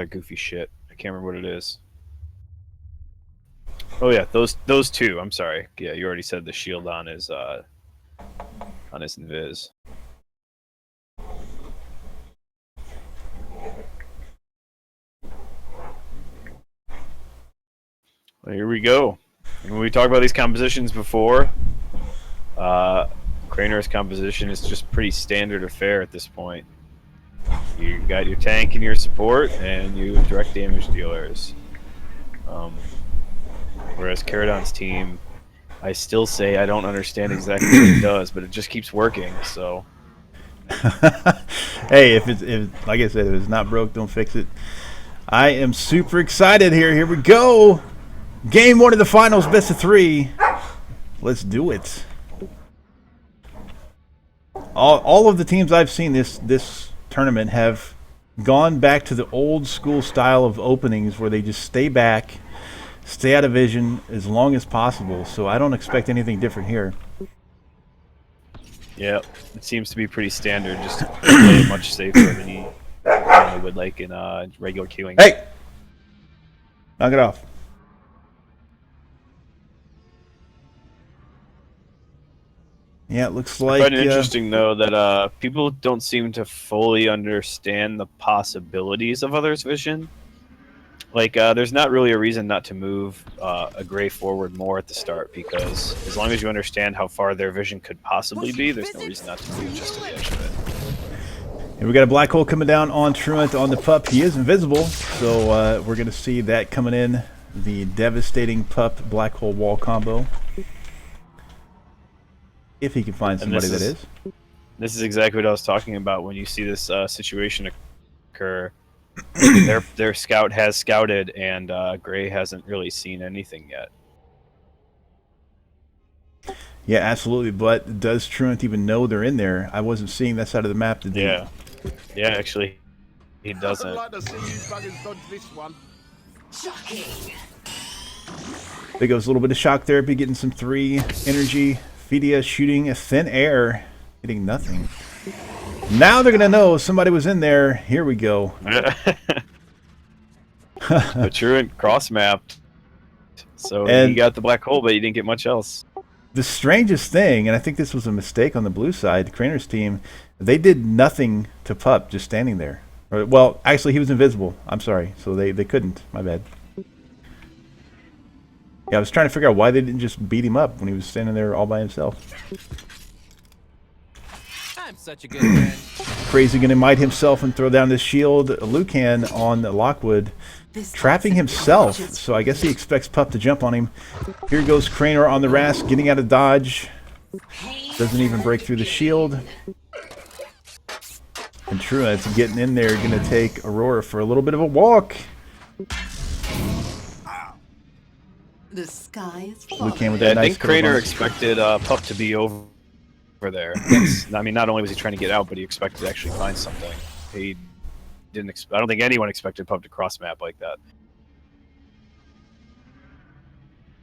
goofy shit. I can't remember what it is. Oh yeah, those two. I'm sorry. Yeah, you already said the shield on his invis. Well, here we go. When we talked about these compositions before, Cranor's composition is just pretty standard affair at this point. You got your tank and your support, and you direct damage dealers. Whereas Kerodon's team, I still say I don't understand exactly what it does, but it just keeps working. So, hey, if like I said, if it's not broke, don't fix it. I am super excited here. Here we go. Game 1 of the finals, best of 3. Let's do it. All of the teams I've seen this tournament have gone back to the old school style of openings where they just stay back, stay out of vision as long as possible. So I don't expect anything different here. Yeah, it seems to be pretty standard, just to play much safer than you would like in regular queuing. Hey! Knock it off. Yeah, it looks like... I find it interesting, though, that people don't seem to fully understand the possibilities of others' vision. Like, there's not really a reason not to move a gray forward more at the start, because as long as you understand how far their vision could possibly be, there's no reason not to move just to the edge of it. And we got a black hole coming down on Truant on the pup. He is invisible, so we're going to see that coming in. The devastating pup black hole wall combo. If he can find somebody that is. This is exactly what I was talking about when you see this situation occur. Their scout has scouted, and Gray hasn't really seen anything yet. Yeah, absolutely. But does Truant even know they're in there? I wasn't seeing that side of the map. Did yeah. Yeah, actually, he doesn't. There goes a little bit of shock therapy, getting some 3 energy. Fidia shooting a thin air, getting nothing. Now they're going to know somebody was in there. Here we go. But Truant cross-mapped. So he got the black hole, but he didn't get much else. The strangest thing, and I think this was a mistake on the blue side, Cranor's team, they did nothing to Pup, just standing there. Well, actually, he was invisible. I'm sorry. So they couldn't. My bad. Yeah, I was trying to figure out why they didn't just beat him up when he was standing there all by himself. I'm such a good friend. Crazy gonna might himself and throw down this shield. Lucan on Lockwood, trapping himself. So I guess he expects Pup to jump on him. Here goes Cranor on the Rask, getting out of dodge. Doesn't even break through the shield. And Truant's getting in there, gonna take Aurora for a little bit of a walk. The sky is Lucan with that I nice think Cranor expected Pup to be over there. I mean, not only was he trying to get out, but he expected to actually find something. He didn't. I don't think anyone expected Pup to cross map like that.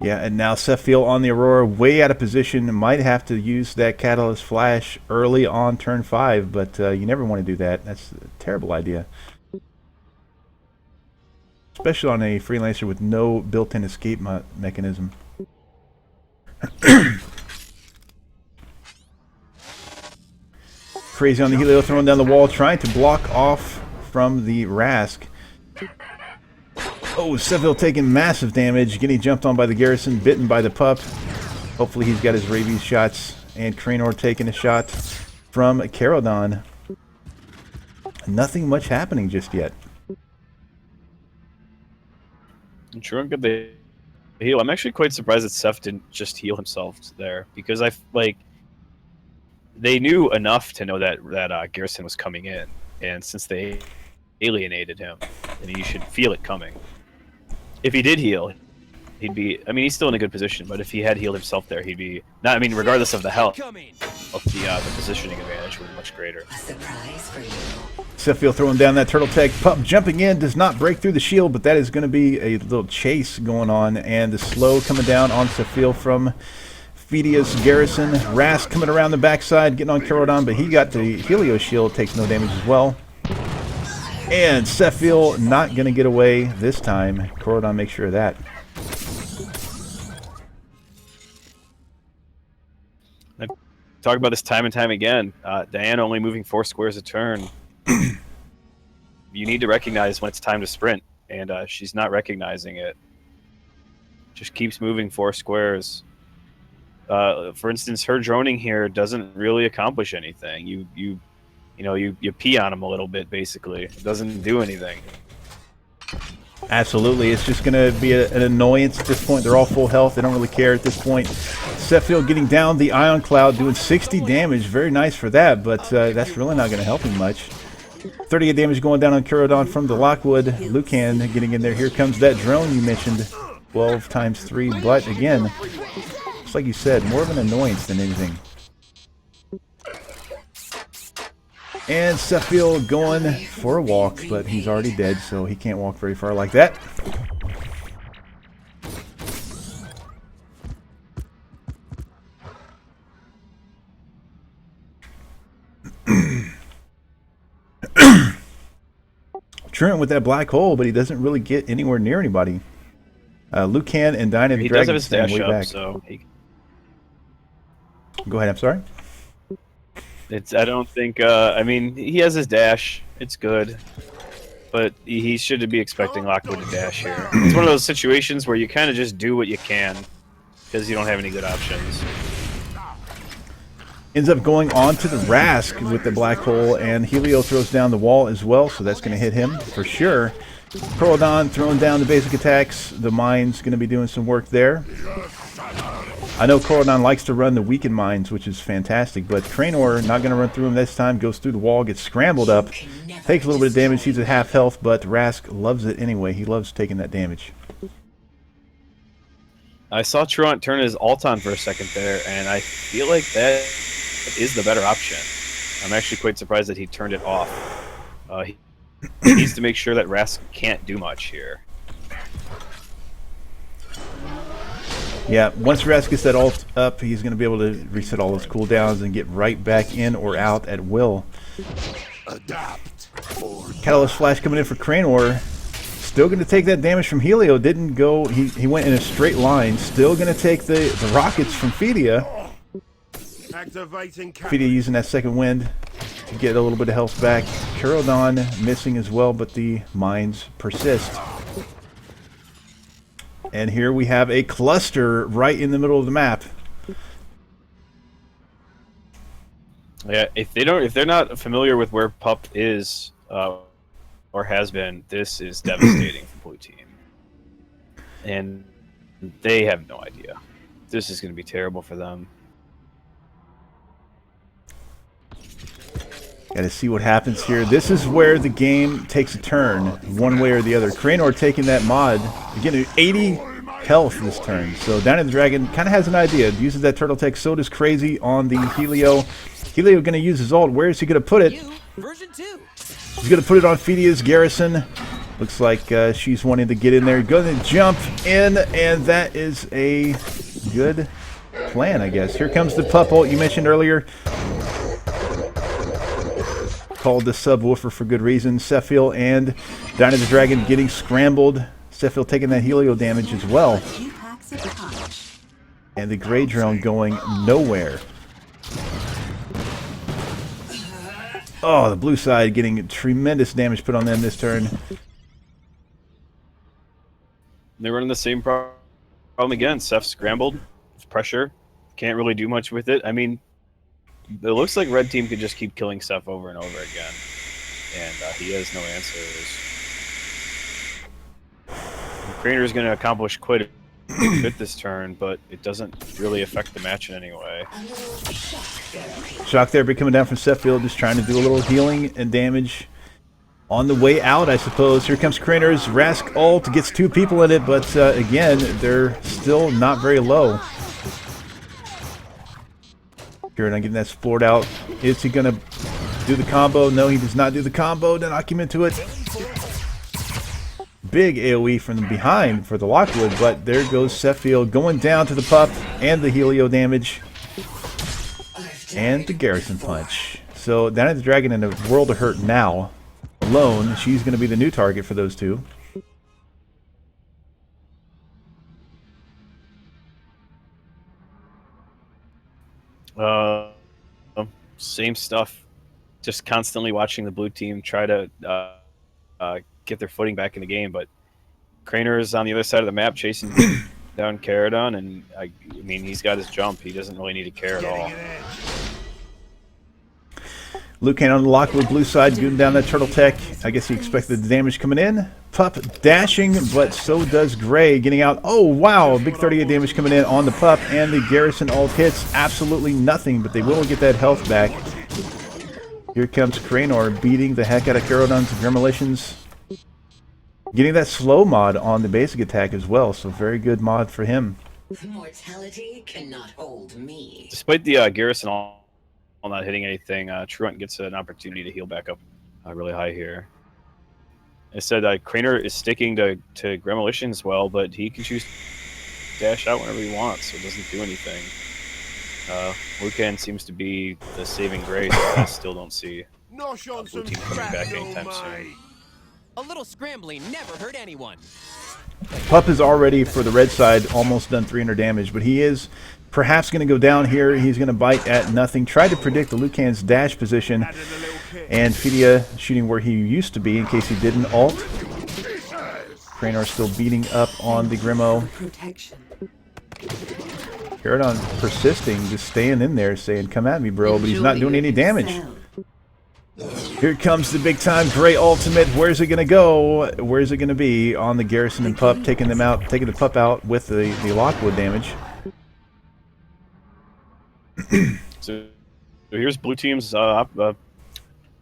Yeah, and now Seffiel on the Aurora, way out of position. Might have to use that Catalyst Flash early on turn 5, but you never want to do that. That's a terrible idea. Especially on a Freelancer with no built-in escape mechanism. Crazy on the Helio, throwing down the wall, trying to block off from the Rask. Oh, Seville taking massive damage, getting jumped on by the Garrison, bitten by the Pup. Hopefully he's got his rabies shots, and Cranor taking a shot from Kerodon. Nothing much happening just yet. Truant got the heal. I'm actually quite surprised that Seth didn't just heal himself there, because they knew enough to know that Garrison was coming in, and since they alienated him, then you should feel it coming. If he did heal, he'd be. I mean, he's still in a good position, but if he had healed himself there, he'd be. Not. I mean, regardless of the health, of the positioning advantage would be much greater. a surprise for you. Seffiel throwing down that turtle tech. Pup jumping in, does not break through the shield, but that is going to be a little chase going on, and the slow coming down on Seffiel from Fidia's Garrison. Rask coming around the backside, getting on Kerodon, but he got the Helio shield, takes no damage as well. And Sefil not going to get away this time. Kerodon makes sure of that. I talk about this time and time again. Diana only moving 4 squares a turn. You need to recognize when it's time to sprint, and she's not recognizing it. Just keeps moving 4 squares. For instance, her droning here doesn't really accomplish anything. You pee on him a little bit, basically. It doesn't do anything. Absolutely. It's just going to be an annoyance at this point. They're all full health. They don't really care at this point. Sefil getting down the Ion Cloud, doing 60 damage. Very nice for that, but that's really not going to help him much. 38 damage going down on Kerodon from the Lockwood. Lucan getting in there. Here comes that drone you mentioned. 12 times 3, but again, just like you said, more of an annoyance than anything. And Sefil going for a walk, but he's already dead, so he can't walk very far like that. Trent with that black hole, but he doesn't really get anywhere near anybody. Lucan and Dyna the Dragon stand does way have back. his dash up, so Go ahead, I'm sorry. I don't think. I mean, he has his dash. It's good, but he should be expecting Lockwood to dash here. It's one of those situations where you kind of just do what you can because you don't have any good options. Ends up going on to the Rask with the black hole, and Helio throws down the wall as well, so that's going to hit him for sure. Kerodon throwing down the basic attacks. The mine's going to be doing some work there. I know Kerodon likes to run the weakened mines, which is fantastic, but Cranor not going to run through him this time. Goes through the wall, gets scrambled up, takes a little bit of damage. He's at half health, but Rask loves it anyway. He loves taking that damage. I saw Truant turn his ult on for a second there, and I feel like that is the better option. I'm actually quite surprised that he turned it off. He needs to make sure that Rask can't do much here. Yeah, once Rask gets that ult up, he's going to be able to reset all his cooldowns and get right back in or out at will. Catalyst Flash coming in for Cranor. Still going to take that damage from Helio. Didn't go, he went in a straight line. Still going to take the rockets from Fedia. Fedia using that second wind to get a little bit of health back. Kerodon missing as well, but the mines persist. And here we have a cluster right in the middle of the map. Yeah, if they're not familiar with where Pup is or has been, this is devastating for Blue Team, and they have no idea. This is going to be terrible for them. Got to see what happens here. This is where the game takes a turn, one way or the other. Cranor taking that mod, getting 80 health this turn. So Down in the Dragon kind of has an idea. Uses that turtle tech. So does Crazy on the Helio. Helio going to use his ult. Where is he going to put it? He's going to put it on Fedia's garrison. Looks like she's wanting to get in there. Going to jump in, and that is a good plan, I guess. Here comes the Pup ult you mentioned earlier. Called the subwoofer for good reason. Sefil and Dyna the Dragon getting scrambled. Sefil taking that Helio damage as well. And the Grey Drone going nowhere. Oh, the blue side getting tremendous damage put on them this turn. They're running the same problem again. Seth scrambled. It's pressure. Can't really do much with it. I mean, it looks like Red Team could just keep killing Seth over and over again. And he has no answers. Cranor is going to accomplish quite a bit this turn, but it doesn't really affect the match in any way. Shock Therapy coming down from Sefil, just trying to do a little healing and damage on the way out, I suppose. Here comes Cranor's Rask ult, gets 2 people in it, but again, they're still not very low. Kerodon getting that splored out. Is he going to do the combo? No, he does not do the combo. Then knock him into it. Big AoE from behind for the Lockwood, but there goes Sefil going down to the Pup and the Helio damage. And the Garrison Punch. So Down at the Dragon in a world of hurt now. alone. She's going to be the new target for those two. Same stuff. Just constantly watching the blue team try to get their footing back in the game, but Cranor is on the other side of the map chasing down Kerodon, and I mean, he's got his jump. He doesn't really need to care at all. Lucan on the Lockwood blue side, going down that turtle tech. I guess he expected the damage coming in. Pup dashing, but so does Gray getting out. Oh, wow. Big 38 damage coming in on the Pup, and the Garrison ult hits absolutely nothing, but they will get that health back. Here comes Cranor beating the heck out of Kerodon's Demolitions. Getting that slow mod on the basic attack as well, so very good mod for him. Mortality cannot hold me. Despite the Garrison all not hitting anything, Truant gets an opportunity to heal back up really high here. I said Cranor is sticking to Gremolitions well, but he can choose to dash out whenever he wants, so it doesn't do anything. Lucan seems to be the saving grace, but I still don't see blue team coming back anytime soon. A little scrambling never hurt anyone. Pup is already, for the red side, almost done 300 damage, but he is perhaps going to go down here. He's going to bite at nothing. Try to predict the Lucan's dash position, and Fidia shooting where he used to be in case he didn't ult. Cranor still beating up on the Grimo. Kerodon persisting, just staying in there, saying, come at me, bro, but he's not doing any damage. Here comes the big time Gray ultimate. Where's it going to go? Where's it going to be? On the Garrison and Pup, taking them out, taking the Pup out with the Lockwood damage. So here's blue team's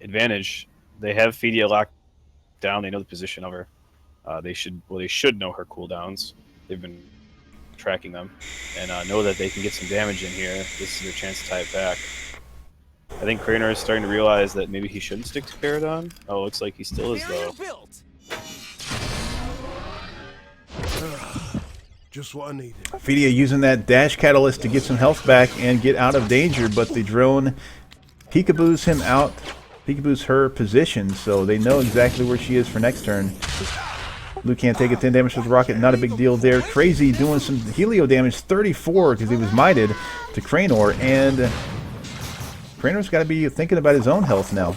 advantage. They have Fidia locked down. They know the position of her. They should know her cooldowns. They've been tracking them and know that they can get some damage in here. This is their chance to tie it back. I think Cranor is starting to realize that maybe he shouldn't stick to Kerodon. Oh, looks like he still is, though. Just what I needed. Fidia using that dash catalyst to get some health back and get out of danger, but the drone peekaboos him out, peekaboos her position, so they know exactly where she is for next turn. Luke can't take it 10 damage with the rocket, not a big deal there. Crazy doing some helio damage, 34 because he was mited to Cranor, and Cranor's got to be thinking about his own health now.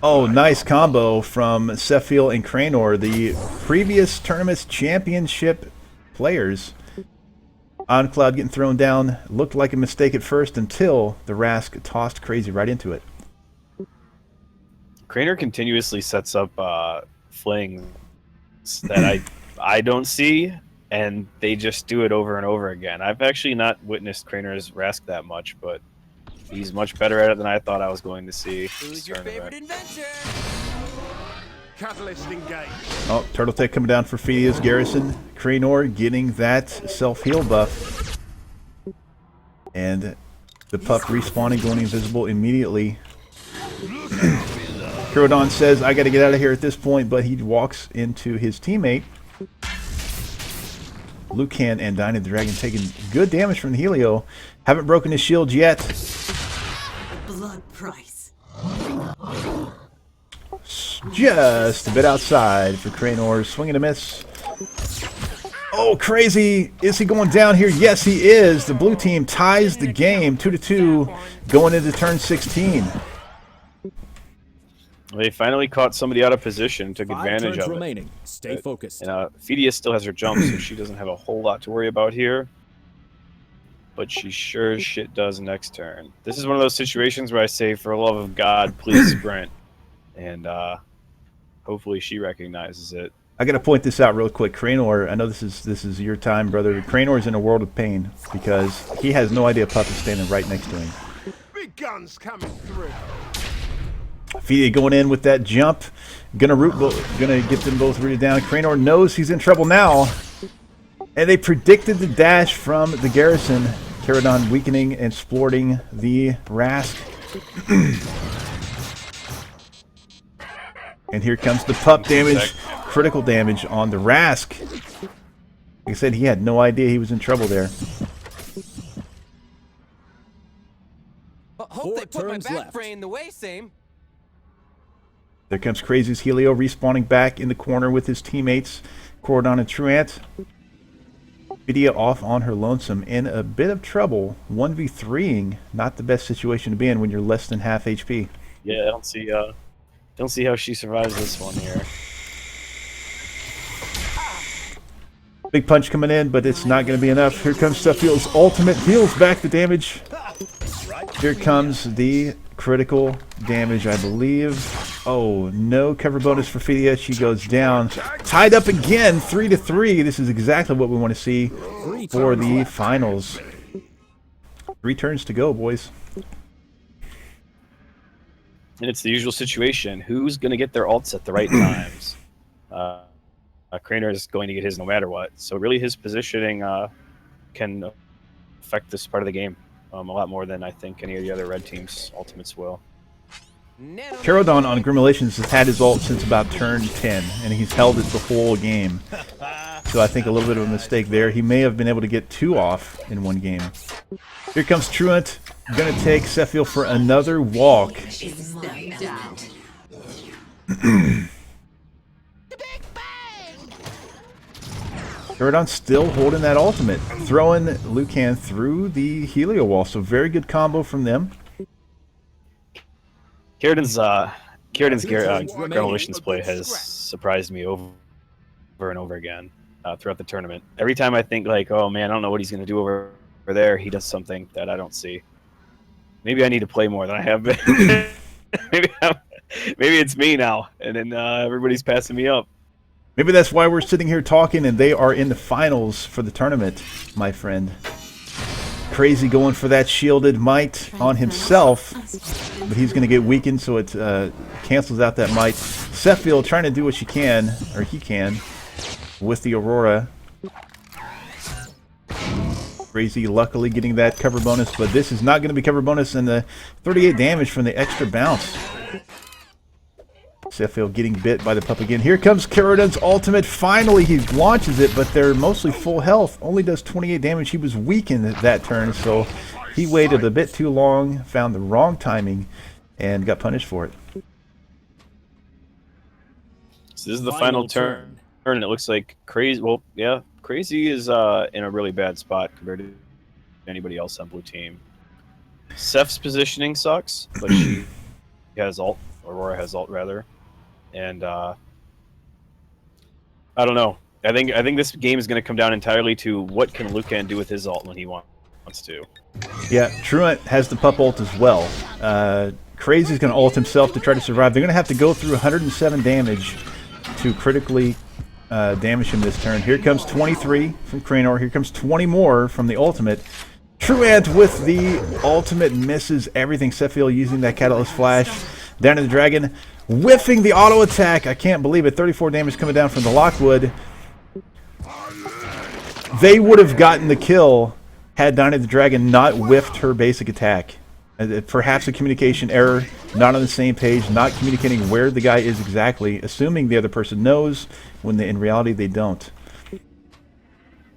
Oh, nice combo from Sephiel and Cranor, the previous tournament's championship players. OnCloud getting thrown down. Looked like a mistake at first until the Rask tossed Crazy right into it. Cranor continuously sets up flings that I don't see, and they just do it over and over again. I've actually not witnessed Cranor's Rask that much, but he's much better at it than I thought I was going to see. Who's your favorite inventor? Catalyst engaged. Oh, Turtle Tech coming down for Fidia's Garrison. Cranor getting that self-heal buff. And the Pup respawning, going invisible immediately. Kerodon says, I got to get out of here at this point, but he walks into his teammate. Lucan and Dyna the Dragon taking good damage from the Helio. Haven't broken his shield yet. Blood price. Just a bit outside for Cranor. Swing and a miss. Oh, Crazy. Is he going down here? Yes, he is. The blue team ties the game 2-2 going into turn 16. They finally caught somebody out of position, took advantage of remaining. it. Stay focused. And Fidia still has her jump, so she doesn't have a whole lot to worry about here. But she sure as shit does next turn. This is one of those situations where I say, for the love of God, please sprint. And hopefully she recognizes it. I got to point this out real quick. Cranor, I know this is your time, brother. Cranor is in a world of pain because he has no idea Pup is standing right next to him. Big guns coming through. Fidia going in with that jump. Gonna get them both rooted down. Cranor knows he's in trouble now. And they predicted the dash from the Garrison. Kerodon weakening and splorting the Rask. And here comes the Pup damage. Critical damage on the Rask. Like I said, he had no idea he was in trouble there. Hope they put my back brain the way same. There comes Crazy's Helio respawning back in the corner with his teammates, Kerodon and Truant. Vidya off on her lonesome in a bit of trouble. 1v3ing, not the best situation to be in when you're less than half HP. Yeah, I don't see how she survives this one here. Big punch coming in, but it's not going to be enough. Here comes Stuffield's ultimate, deals back the damage. Here comes the critical damage, I believe. Oh, no cover bonus for Vidya. She goes down. Tied up again, 3-3. This is exactly what we want to see for the finals. 3 turns to go, boys. And it's the usual situation. Who's going to get their ults at the right times? Cranor is going to get his no matter what. So really his positioning can affect this part of the game a lot more than I think any of the other red team's ultimates will. Kerodon on Grimulations has had his ult since about turn 10, and he's held it the whole game. So I think a little bit of a mistake there. He may have been able to get 2 off in one game. Here comes Truant, going to take Sheffield for another walk. Kerodon still holding that ultimate, throwing Lucan through the Helio wall. So very good combo from them. Kerodon's Demolitions play has surprised me over and over again throughout the tournament. Every time I think like, oh man, I don't know what he's going to do over there, he does something that I don't see. Maybe I need to play more than I have been. maybe it's me now, and then everybody's passing me up. Maybe that's why we're sitting here talking and they are in the finals for the tournament, my friend. Crazy going for that shielded might on himself, but he's going to get weakened, so it cancels out that might. Sheffield trying to do what she can, or he can, with the Aurora. Crazy luckily getting that cover bonus, but this is not going to be cover bonus, and the 38 damage from the extra bounce. Sheffield getting bit by the pup again. Here comes Kerodon's ultimate. Finally, he launches it, but they're mostly full health. Only does 28 damage. He was weakened that turn, so he waited a bit too long, found the wrong timing, and got punished for it. So this is the final turn, and it looks like Crazy. Well, yeah, Crazy is in a really bad spot compared to anybody else on blue team. Ceph's positioning sucks, but she has ult. Aurora has ult rather. And I don't know. I think this game is going to come down entirely to what can Lucan do with his ult when he wants to. Yeah, Truant has the pup ult as well. Crazy's going to ult himself to try to survive. They're going to have to go through 107 damage to critically damage him this turn. Here comes 23 from Cranor. Here comes 20 more from the ultimate. Truant with the ultimate misses everything. Sheffield using that Catalyst Flash. Down to the Dragon, whiffing the auto attack. I can't believe it. 34 damage coming down from the Lockwood. They would have gotten the kill had Down to the Dragon not whiffed her basic attack. Perhaps a communication error, not on the same page, not communicating where the guy is exactly, assuming the other person knows when in reality they don't.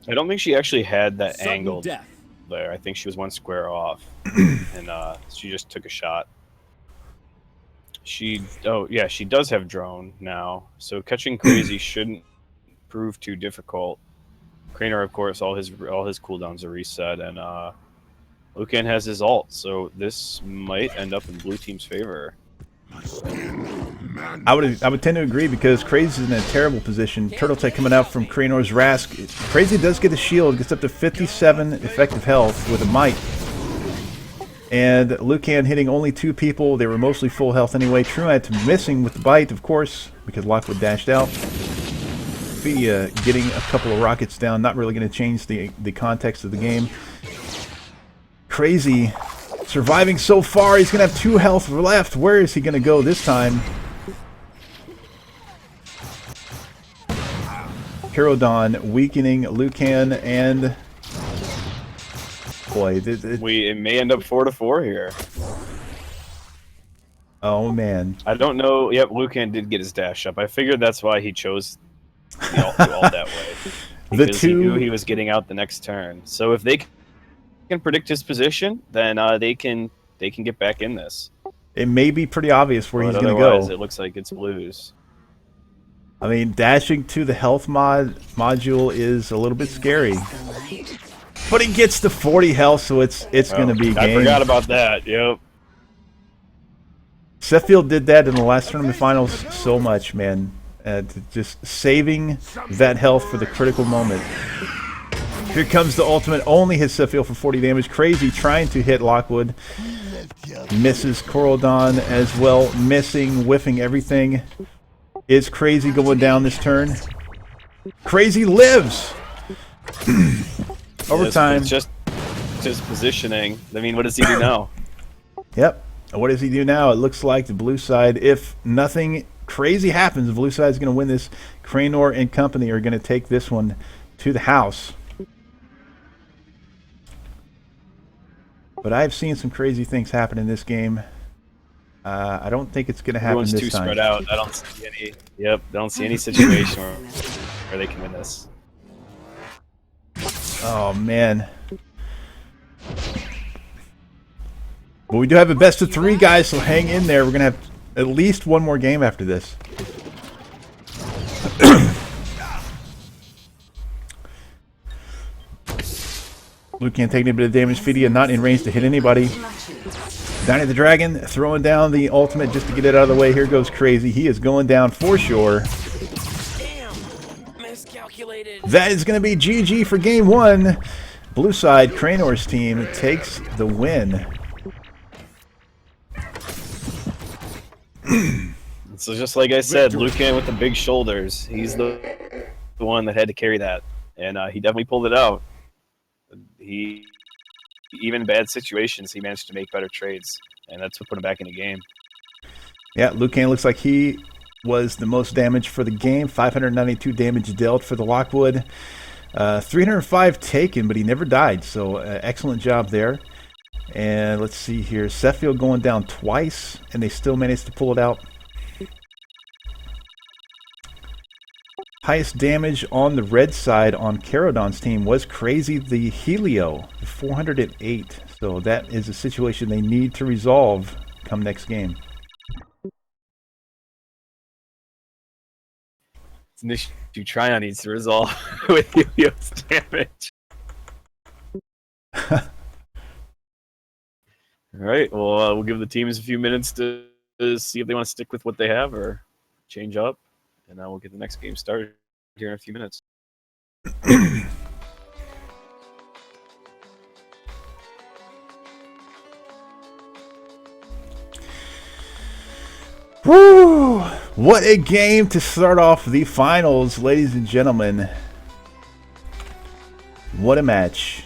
I don't think she actually had that angle there. I think she was one square off, and she just took a shot. She does have drone now, so catching Crazy shouldn't prove too difficult. Cranor, of course, all his cooldowns are reset, and Lucan has his ult, so this might end up in blue team's favor. I would tend to agree because Crazy's in a terrible position. Turtle Tech coming out from Cranor's Rask. Crazy does get a shield, gets up to 57 effective health with a might. And Lucan hitting only 2 people. They were mostly full health anyway. Truant missing with the bite, of course, because Lockwood dashed out. Vidya getting a couple of rockets down. Not really going to change the context of the game. Crazy surviving so far. He's going to have 2 health left. Where is he going to go this time? Kerodon weakening Lucan and... Boy, it may end up 4-4 here. Oh man! I don't know. Yep, Lucan did get his dash up. I figured that's why he chose the ult that way. Because he knew he was getting out the next turn. So if they can predict his position, then they can they can get back in this. It may be pretty obvious where But he's going to otherwise, go. it looks like it's Blues. I mean, dashing to the health module is a little bit scary. But he gets to 40 health, so it's going to be game. I forgot about that. Yep. Sheffield did that in the last tournament finals so much, man. Just saving that health for the critical moment. Here comes the ultimate. Only hits Sheffield for 40 damage. Crazy trying to hit Lockwood. Misses Kerodon as well. Missing, whiffing everything. Is Crazy going down this turn? Crazy lives! Overtime. It's just positioning. I mean, what does he do now? Yep. What does he do now? It looks like the blue side, if nothing crazy happens, the blue side is going to win this. Cranor and company are going to take this one to the house. But I've seen some crazy things happen in this game. I don't think it's going to happen Everyone's this too time. spread out. I don't see any. Yep, don't see any situation where they can win this. Oh, man. But we do have a best of 3, guys, so hang in there. We're going to have at least one more game after this. Lucan taking a bit of damage. Fidia not in range to hit anybody. Down the Dragon, throwing down the ultimate just to get it out of the way. Here goes Crazy. He is going down for sure. Damn, miscalculated. That is going to be GG for game 1. Blue side, Cranor's team takes the win. So just like I said, Lucan with the big shoulders. He's the one that had to carry that, and he definitely pulled it out. Even in bad situations, he managed to make better trades, and that's what put him back in the game. Yeah, Lucan looks like he was the most damage for the game. 592 damage dealt for the Lockwood. 305 taken, but he never died, so excellent job there. And let's see here. Sheffield going down twice, and they still managed to pull it out. Highest damage on the red side on Kerodon's team was Crazy the Helio, 408. So that is a situation they need to resolve come next game. It's an issue Tryon needs to resolve with Helio's damage. All right, well, we'll give the teams a few minutes to see if they want to stick with what they have or change up, and we'll get the next game started here in a few minutes. Woo! What a game to start off the finals, ladies and gentlemen. What a match.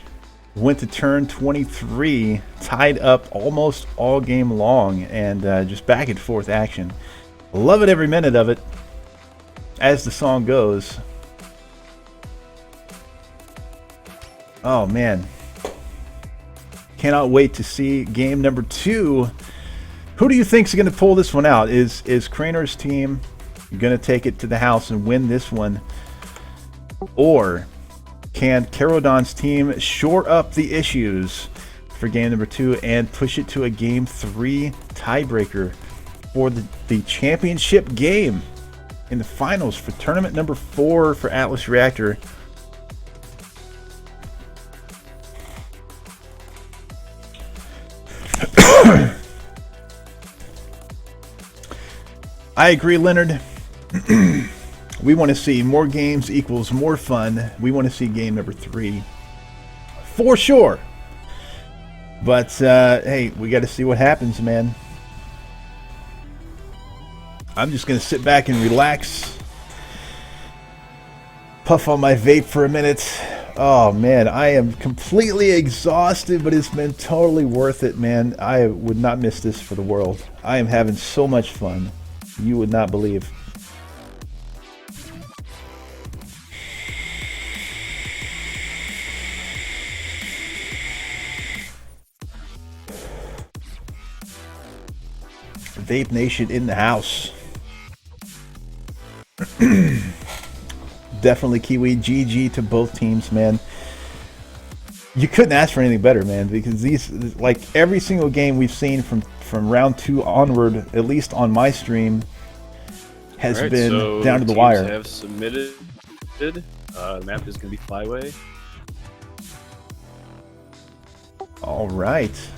Went to turn 23, tied up almost all game long, and just back and forth action. Love it every minute of it, as the song goes. Oh man. Cannot wait to see game number 2. Who do you think is going to pull this one out? Is Cranor's team going to take it to the house and win this one? Or can Kerodon's team shore up the issues for game number 2 and push it to a game 3 tiebreaker for the championship game in the finals for tournament number 4 for Atlas Reactor? I agree, Leonard. We want to see more games equals more fun. We want to see game number 3 for sure. But hey, we got to see what happens, man. I'm just gonna sit back and relax, puff on my vape for a minute. Oh man, I am completely exhausted, but it's been totally worth it, man. I would not miss this for the world. I am having so much fun. You would not believe. Vape Nation in the house. Definitely Kiwi. GG to both teams, man. You couldn't ask for anything better, man, because these, like every single game we've seen from round 2 onward, at least on my stream, has been so down to the teams wire. Have submitted. The map is going to be Flyway. All right.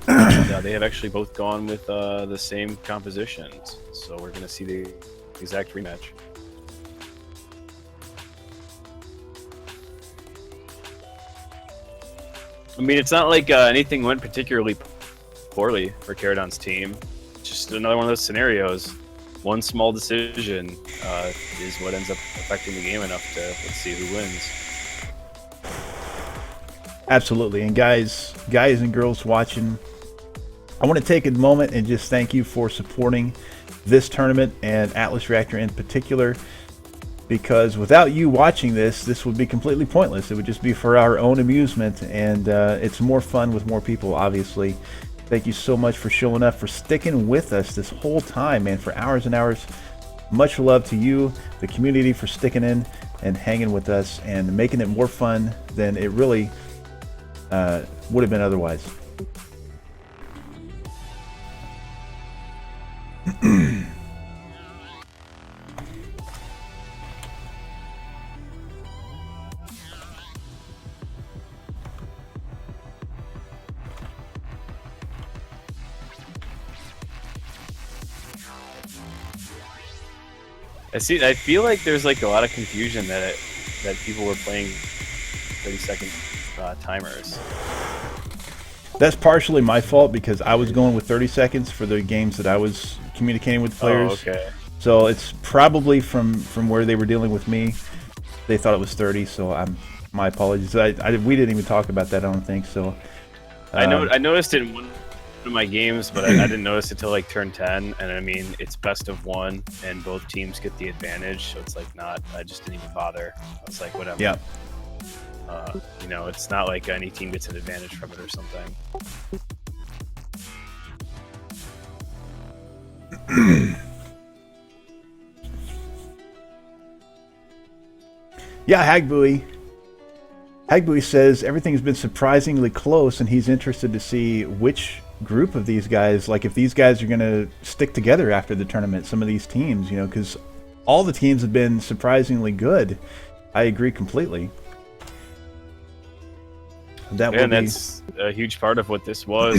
And, they have actually both gone with the same compositions, so we're going to see the exact rematch. I mean, it's not like anything went particularly poorly for Kerodon's team. It's just another one of those scenarios. One small decision is what ends up affecting the game enough to let's see who wins. Absolutely. And guys and girls watching, I want to take a moment and just thank you for supporting this tournament and Atlas Reactor in particular, because without you watching this would be completely pointless. It would just be for our own amusement, and it's more fun with more people, obviously. Thank you so much for showing up, for sticking with us this whole time, man, for hours and hours. Much love to you, the community, for sticking in and hanging with us and making it more fun than it really would have been otherwise. I feel like there's like a lot of confusion that people were playing 30-second timers. That's partially my fault because I was going with 30 seconds for the games that I was communicating with the players. Oh, okay. So it's probably from where they were dealing with me. They thought it was 30, so my apologies. We didn't even talk about that, I don't think so. I noticed it in one of my games, but I didn't notice it till like turn 10. And I mean, it's best of 1, and both teams get the advantage. So it's like not. I just didn't even bother. I was like, whatever. Yeah. You know, it's not like any team gets an advantage from it or something. Yeah, Hagbuey says everything's been surprisingly close, and he's interested to see which group of these guys, like if these guys are going to stick together after the tournament, some of these teams, you know, because all the teams have been surprisingly good. I agree completely. And that's a huge part of what this was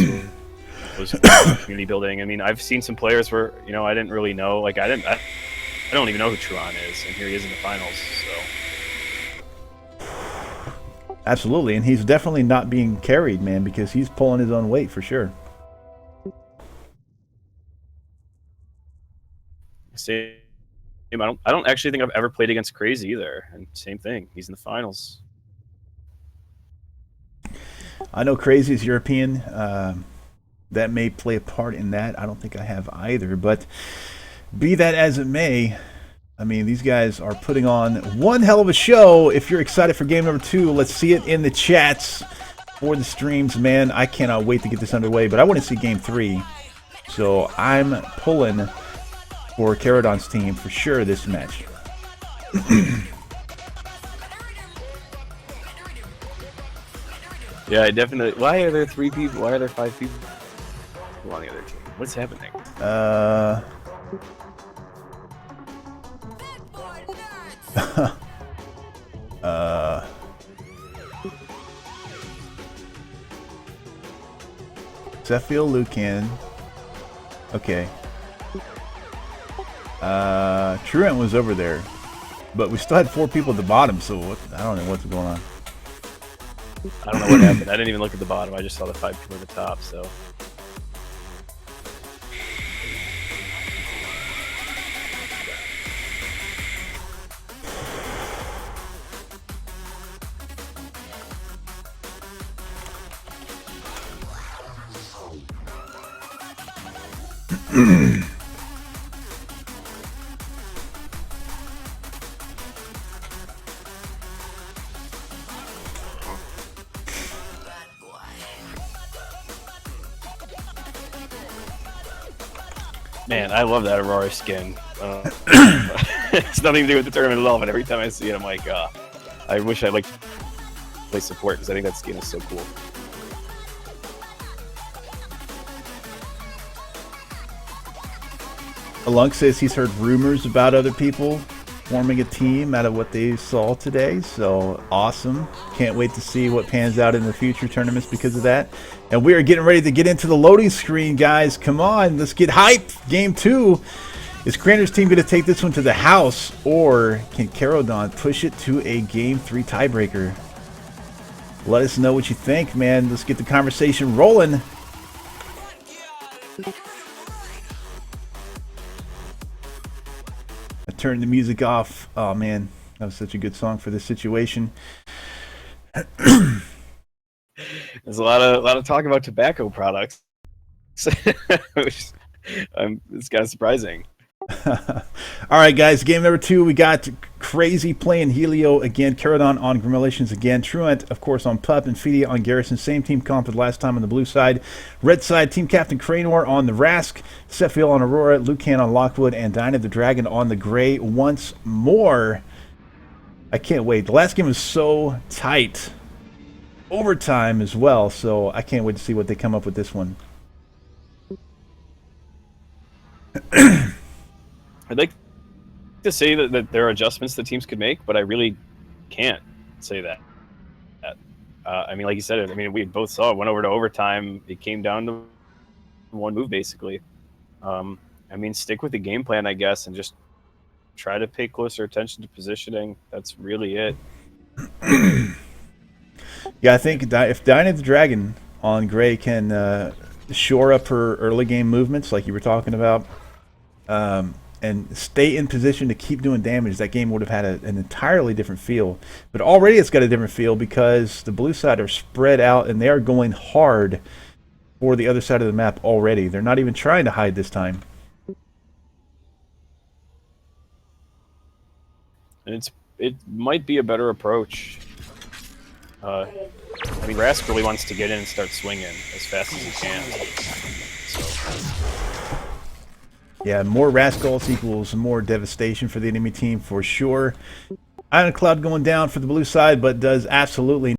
community building. I mean, I've seen some players where, you know, I didn't really know, like I don't even know who Tron is, and here he is in the finals, so. Absolutely, and he's definitely not being carried, man, because he's pulling his own weight for sure. Same. I don't actually think I've ever played against Crazy either, and same thing. He's in the finals. I know Crazy is European. That may play a part in that. I don't think I have either, but be that as it may, I mean, these guys are putting on one hell of a show. If you're excited for game number 2, let's see it in the chats for the streams, man. I cannot wait to get this underway, but I want to see game 3. So I'm pulling for Kerodon's team for sure this match. Yeah, I definitely. Why are there 3 people? Why are there 5 people on the other team? What's happening? Zephyr Lucan. Okay. Truant was over there, but we still had 4 people at the bottom, so I don't know what's going on. I don't know what happened. I didn't even look at the bottom. I just saw the 5 people at the top, so. Man, I love that Aurora skin. It's nothing to do with the tournament at all, but every time I see it, I'm like, I wish I liked to play support because I think that skin is so cool. Alunk says he's heard rumors about other people forming a team out of what they saw today, so awesome. Can't wait to see what pans out in the future tournaments because of that. And we are getting ready to get into the loading screen, guys. Come on, let's get hyped. Game 2. Is Cranor's team going to take this one to the house, or can Kerodon push it to a Game 3 tiebreaker? Let us know what you think, man. Let's get the conversation rolling. I turned the music off. Oh man, that was such a good song for this situation. There's a lot of talk about tobacco products, which it's kind of surprising. All right, guys. Game number 2. We got Crazy playing Helio again. Kerodon on Grimulations again. Truant, of course, on Pup. and Feedy on Garrison. Same team comp as last time on the blue side. Red side, Team Captain Cranor on the Rask. Setfield on Aurora. Lucan on Lockwood. And Dinah the Dragon on the Gray once more. I can't wait. The last game was so tight. Overtime as well. So I can't wait to see what they come up with this one. I'd like to say that there are adjustments that teams could make, but I really can't say that. I mean, like you said, I mean, we both saw it. Went over to overtime. It came down to one move, basically. I mean, stick with the game plan, I guess, and just try to pay closer attention to positioning. That's really it. Yeah, I think if Dinah the Dragon on Gray can shore up her early game movements, like you were talking about, and stay in position to keep doing damage, that game would have had an entirely different feel. But already it's got a different feel because the blue side are spread out and they are going hard for the other side of the map already. They're not even trying to hide this time. And it might be a better approach. I mean, Rask really wants to get in and start swinging as fast as he can. So. Yeah, more Rascals equals more devastation for the enemy team for sure. Iron Cloud going down for the blue side, but does absolutely